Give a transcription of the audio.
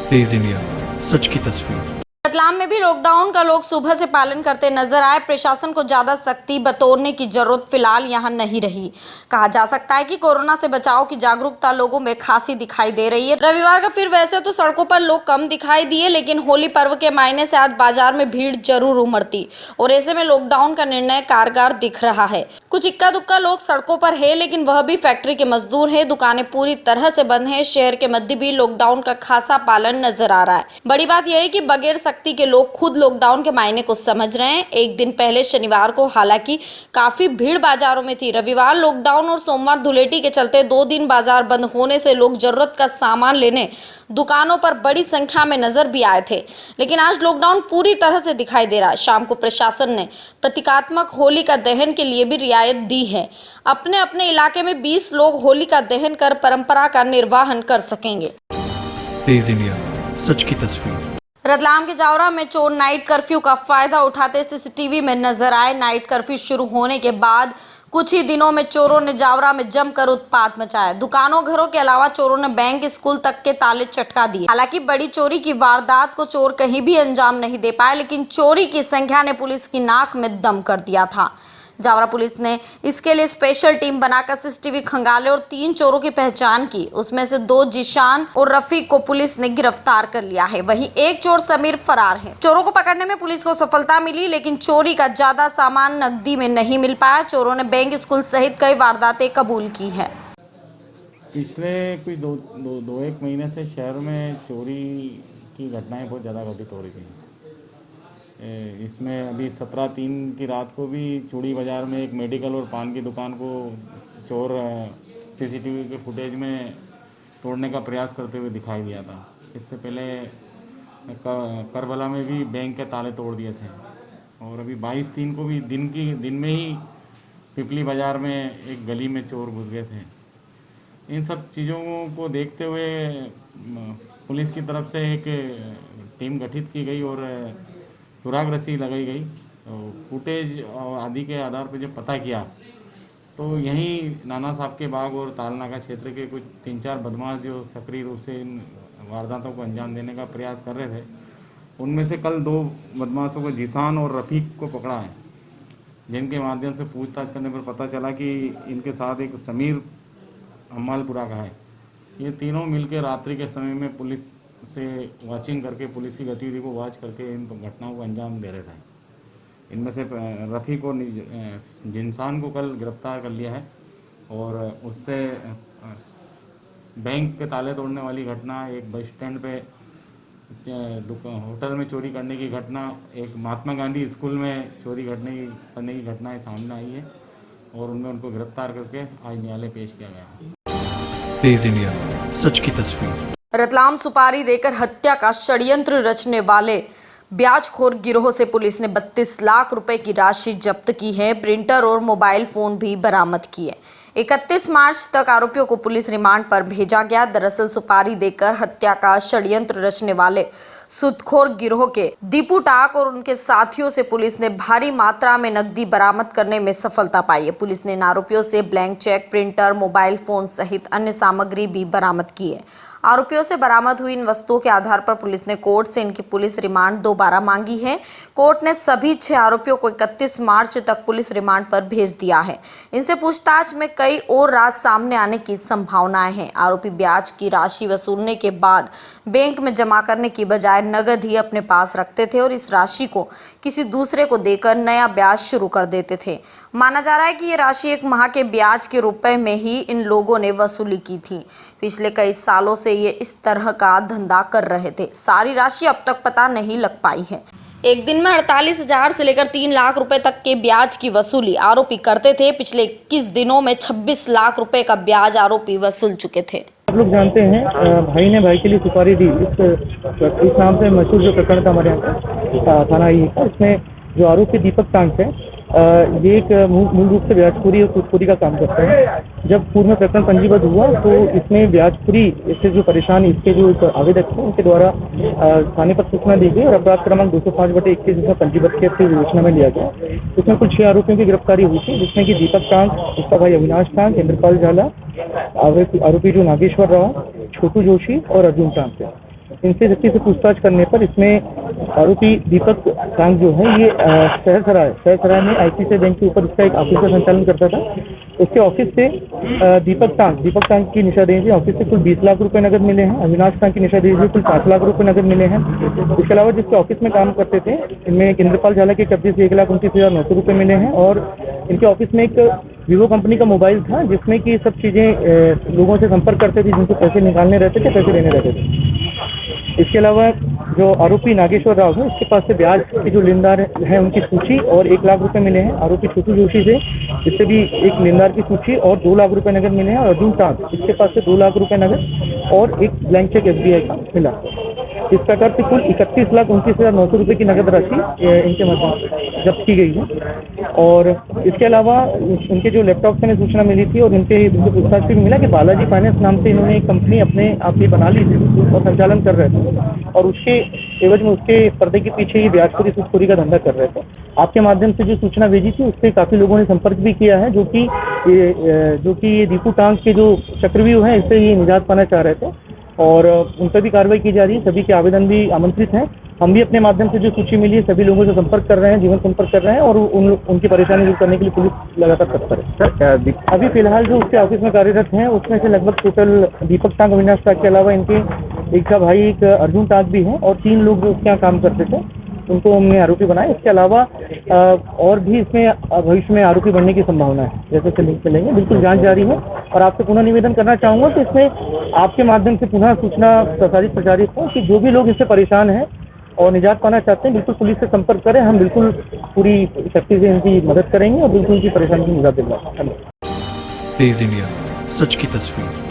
तेज India, सच की तस्वीर। रतलाम में भी लॉकडाउन का लोग सुबह से पालन करते नजर आए। प्रशासन को ज्यादा सख्ती बतौरने की जरूरत फिलहाल यहां नहीं रही। कहा जा सकता है कि कोरोना से बचाव की जागरूकता लोगों में खासी दिखाई दे रही है। रविवार का फिर वैसे तो सड़कों पर लोग कम दिखाई दिए, लेकिन होली पर्व के मायने से आज बाजार में भीड़ जरूर उमड़ती और ऐसे में लॉकडाउन का निर्णय कारगर दिख रहा है। कुछ इक्का दुक्का लोग सड़कों पर है, लेकिन वह भी फैक्ट्री के मजदूर है। दुकानें पूरी तरह से बंद है। शहर के मध्य भी लॉकडाउन का खासा पालन नजर आ रहा है। बड़ी बात यह है कि बगैर सख्ती के लोग खुद लॉकडाउन के मायने को समझ रहे हैं। एक दिन पहले शनिवार को हालांकि काफी भीड़ बाजारों में थी। रविवार लॉकडाउन और सोमवार धुलेटी के चलते 2 दिन बाजार बंद होने से लोग जरूरत का सामान लेने दुकानों पर बड़ी संख्या में नजर भी आए थे, लेकिन आज लॉकडाउन पूरी तरह से दिखाई दे रहा है। शाम को प्रशासन ने प्रतीकात्मक होली का दहन के लिए भी रियायत दी है। अपने अपने इलाके में 20 लोग होली का दहन कर परंपरा का निर्वहन कर सकेंगे। तेज इंडिया, सच की तस्वीर। रतलाम के जावरा में चोर नाइट कर्फ्यू का फायदा उठाते सीसीटीवी में नजर आए। नाइट कर्फ्यू शुरू होने के बाद कुछ ही दिनों में चोरों ने जावरा में जमकर उत्पात मचाया। दुकानों घरों के अलावा चोरों ने बैंक स्कूल तक के ताले चटका दिए। हालांकि बड़ी चोरी की वारदात को चोर कहीं भी अंजाम नहीं दे पाए, लेकिन चोरी की संख्या ने पुलिस की नाक में दम कर दिया था। जावरा पुलिस ने इसके लिए स्पेशल टीम बनाकर सीसीटीवी खंगाले और 3 चोरों की पहचान की। उसमें से 2 जिशान और रफीक को पुलिस ने गिरफ्तार कर लिया है। वहीं एक चोर समीर फरार है। चोरों को पकड़ने में पुलिस को सफलता मिली, लेकिन चोरी का ज्यादा सामान नकदी में नहीं मिल पाया। चोरों ने बैंक स्कूल सहित कई वारदातें कबूल की है। पिछले कोई दो एक महीने से शहर में चोरी की घटनाएं बहुत ज़्यादा घटित हो रही थी। इसमें अभी 17/3 की रात को भी चूड़ी बाज़ार में एक मेडिकल और पान की दुकान को चोर सीसीटीवी के फुटेज में तोड़ने का प्रयास करते हुए दिखाई दिया था। इससे पहले करबला में भी बैंक के ताले तोड़ दिए थे और अभी 22/3 को भी दिन में ही पिपली बाज़ार में एक गली में चोर घुस गए थे। इन सब चीज़ों को देखते हुए पुलिस की तरफ से एक टीम गठित की गई और सुराग रस्सी लगाई गई। तो फुटेज आदि के आधार पर जब पता किया तो यहीं नाना साहब के बाग और तालनाका क्षेत्र के कुछ 3-4 बदमाश जो सक्रिय रूप से इन वारदातों को अंजाम देने का प्रयास कर रहे थे, उनमें से कल 2 बदमाशों को जिसान और रफीक को पकड़ा है, जिनके माध्यम से पूछताछ करने पर पता चला कि इनके साथ एक समीर अम्मालपुरा का है। ये तीनों मिलकर रात्रि के समय में पुलिस से वाचिंग करके, पुलिस की गतिविधि को वॉच करके इन घटनाओं को अंजाम दे रहे थे। इनमें से रफ़ीक और जिनसान को कल गिरफ्तार कर लिया है और उससे बैंक के ताले तोड़ने वाली घटना, एक बस स्टैंड पे होटल में चोरी करने की घटना, एक महात्मा गांधी स्कूल में चोरी करने की घटनाएं सामने आई है और उनमें उनको गिरफ्तार करके आज न्यायालय पेश किया गया है। तेज इंडिया, सच की तस्वीर। रतलाम सुपारी देकर हत्या का षड्यंत्र रचने वाले ब्याजखोर गिरोह से पुलिस ने 32 लाख रुपए की राशि जब्त की है। प्रिंटर और मोबाइल फोन भी बरामद किए। 31 मार्च तक आरोपियों को पुलिस रिमांड पर भेजा गया। दरअसल सुपारी देकर हत्या का षड्यंत्र रचने वाले सूदखोर गिरोह के दीपू टाक और उनके साथियों से पुलिस ने भारी मात्रा में नकदी बरामद करने में सफलता पाई है। पुलिस ने इन आरोपियों से blank cheque, printer, mobile phone सहित अन्य सामग्री भी बरामद की है। आरोपियों से बरामद हुई इन वस्तुओं के आधार पर पुलिस ने कोर्ट से इनकी पुलिस रिमांड दोबारा मांगी है। कोर्ट ने सभी 6 आरोपियों को 31 मार्च तक पुलिस रिमांड पर भेज दिया है। इनसे पूछताछ में कई और राज सामने आने की संभावनाएं हैं। आरोपी ब्याज की राशि वसूलने के बाद बैंक में जमा करने की बजाय नगद ही अपने पास रखते थे और इस राशि को किसी दूसरे को देकर नया ब्याज शुरू कर देते थे। माना जा रहा है कि ये राशि 1 माह के ब्याज के रुपए में ही इन लोगों ने वसूली की थी। पिछले कई सालों से ये इस तरह का धंधा कर रहे थे। सारी राशि अब तक पता नहीं लग पाई है। एक दिन में 48,000 से लेकर 3 लाख रुपए तक के ब्याज की वसूली आरोपी करते थे। पिछले 21 दिनों में 26 लाख रुपए का ब्याज आरोपी वसूल चुके थे। आप लोग जानते हैं, भाई ने भाई के लिए सुपारी दी। इस नाम से मशहूर जो प्रकरण था हमारे यहाँ थाना ही का, इसमें जो आरोपी दीपक टांग है, ये एक मूल रूप से ब्याजखोरी और सूदखोरी का काम करते हैं। जब पूर्व में प्रकरण पंजीबद्ध हुआ तो इसमें ब्याजखोरी इससे जो परेशान इसके जो आवेदक थे उनके द्वारा थाने पर सूचना दी गई और अपराध क्रमांक 205/21 इसमें पंजीबद्ध के विवेचना में लिया गया। इसमें कुल 6 आरोपियों की गिरफ्तारी हुई थी, जिसमें कि दीपक टांग, उसका भाई अविनाश टांग, इंद्रपाल झाला, आरोपी जो नागेश्वर राव, छोटू जोशी और अर्जुन टांग थे। इनसे सख्ती से पूछताछ करने पर इसमें आरोपी दीपक कांग जो है ये सहरसराय में आईसीआईसीआई बैंक के ऊपर इसका एक ऑफिस का संचालन करता था। उसके ऑफिस से दीपक टांग की निशादेही से ऑफिस से कुल 20 लाख रुपए नगद मिले हैं। अविनाश टांग की निशादेही से कुल 5 लाख रुपए नगद मिले हैं। इसके अलावा जिसके ऑफिस में काम करते थे इनमें इंद्रपाल झाला के कब्जे से 1,29,900 रुपए मिले हैं और इनके ऑफिस में एक वीवो कंपनी का मोबाइल था जिसमें कि सब चीज़ें लोगों से संपर्क करते थे, जिनसे पैसे निकालने रहते थे, पैसे लेने रहते थे। इसके अलावा जो आरोपी नागेश्वर राव है इसके पास से ब्याज के जो लेनदार हैं उनकी सूची और 1 लाख रुपए मिले हैं। आरोपी छोटू जोशी से इससे भी एक लेनदार की सूची और 2 लाख रुपए नगद मिले हैं। और अर्जुन टांग इसके पास से 2 लाख रुपए नगद और एक ब्लैंक चेक SBI का मिला। इस प्रकार से कुल 31,29,900 रुपये की नगद राशि इनके माध्यम जब्त की गई है। और इसके अलावा उनके जो लैपटॉप से हमें सूचना मिली थी और इनके पूछताछ से भी मिला कि बालाजी फाइनेंस नाम से इन्होंने एक कंपनी अपने आप ही बना ली थी और संचालन कर रहे थे और उसके एवज में उसके पर्दे के पीछे ही ब्याजखोरी सूदखोरी का धंधा कर रहे थे। आपके माध्यम से जो सूचना भेजी थी उससे काफ़ी लोगों ने संपर्क भी किया है जो कि ये दीपू टांग के जो चक्रव्यूह हैं इससे ये निजात पाना चाह रहे थे और उन पर भी कार्रवाई की जा रही है। सभी के आवेदन भी आमंत्रित हैं। हम भी अपने माध्यम से जो सूची मिली है सभी लोगों से संपर्क कर रहे हैं, जीवन संपर्क कर रहे हैं और उनकी परेशानी दूर करने के लिए पुलिस लगातार तत्पर है। अभी फिलहाल जो उसके ऑफिस में कार्यरत हैं उसमें से लगभग टोटल दीपक टांग, अविनाश टांग के अलावा इनके एक का भाई एक अर्जुन टांग भी हैं और 3 लोग जो उसके यहाँ काम करते थे उनको हमने आरोपी बनाया। इसके अलावा और भी इसमें भविष्य में आरोपी बनने की संभावना है। जैसे चलेंगे बिल्कुल जांच जारी है और आपसे पुनः निवेदन करना चाहूँगा कि इसमें आपके माध्यम से पुनः सूचना प्रचारित हो कि जो भी लोग इससे परेशान हैं और निजात पाना चाहते हैं बिल्कुल पुलिस से संपर्क करें। हम बिल्कुल पूरी शक्ति से इनकी मदद करेंगे और बिल्कुल उनकी परेशानी की निजात दिलवाएंगे। तेज इंडिया, सच की तस्वीर।